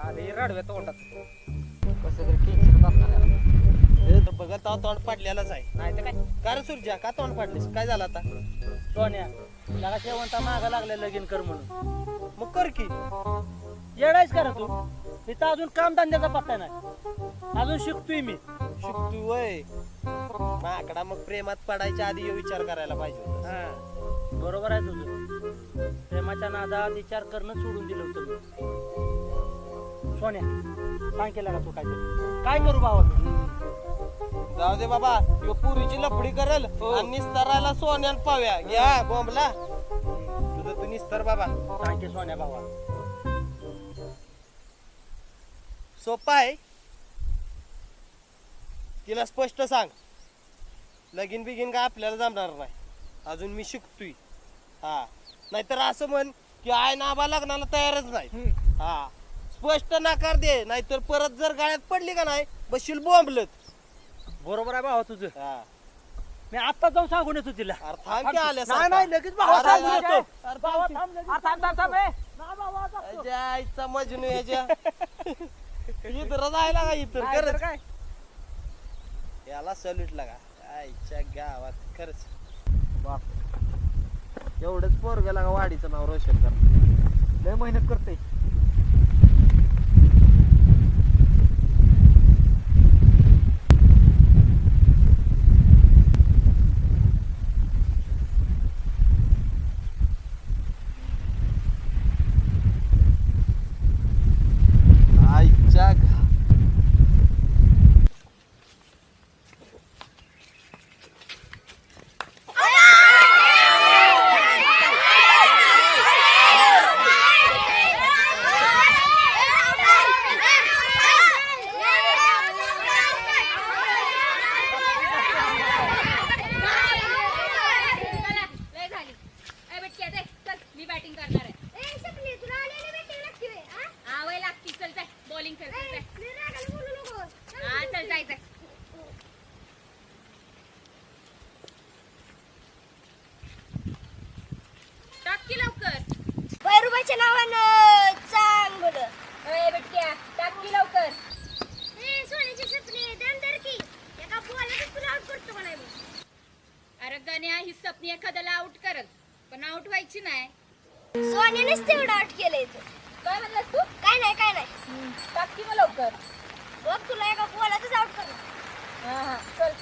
आले रडव्या तोंडात कसं तरी टेन्शन असणार बघत आहो तोंड पाडलेलाच आहे. नाही तर काय का रे सुरजा का तोंड पाडलीस काय झालं आता? सोन्या त्याला शेवंता मागा लागले लगीन कर म्हणून मग कर की. येडायच करा तू इथं अजून काम धंद्याचा पत्ता नाही अजून शिकतोय मी शिकतोय वय माकडा. मग प्रेमात पडायच्या आधी हे विचार करायला पाहिजे होता. हा बरोबर आहे तुझं प्रेमाच्या नादात विचार करणं सोडून दिलं होतं मी. सोन्या सांग केला का तू काय करू भावा मी? जाऊ दे बाबा ह्यो पुरीची लफडी करल आणि निस्तरायला सोन्यान पाव्या घ्या बॉम्बला. तुझं तू निस्तर बाबा. सांग की सोन्या भावा सोपा आहे. तिला स्पष्ट सांग लगीन बिगीन काय आपल्याला जमणार नाही. अजून मी शिकतोय. हा नाहीतर असं म्हण की आय नाबा लग्नाला तयारच नाही. हा स्पष्ट नकार दे नाहीतर परत जर गाळ्यात पडली का नाही बशील बॉम्बलत. बरोबर आहे भावा तुझं हा मी आता जाऊन सांगून येतो तिला. अरे थांब की आल्या नाही नाही लगेच भावा अरे, सांगून अरे, येतो. अरे, भावा, थांब थांब लगेच. थांब नाही भावा, जातो. याच्या आईचा मजनू याच्या इतर जायला का इतर नाही तर खरंच काय याला सल्यूट लागा. आईच्या गावात खरंच बाप एवढंच पोरग लागा वाडीचं नाव रोशन कर. लय मेहनत करते. आईच्या गा- मी बॅटिंग करणार आहे. हा वय लागती चल जाय बॉलिंग कर चल जाय. हा चल जाय जाय. टाक की लवकर. भैरूबाच्या नावानं चांगलं ए बेटक्या टाक की लवकर. सोन्याची सपने दमदार की एका बॉलला तुला आउट करतो का नाही? अरे गण्या ही सपनी एखाद्याला आउट करल पण आउट व्हायची नाही. सोन्यानेच तेवढं आउट केलंय तू. काय म्हणलास तू? काय नाही टाक की मग लवकर. बघ तुला एका बॉलातच आउट कर. हा हा चल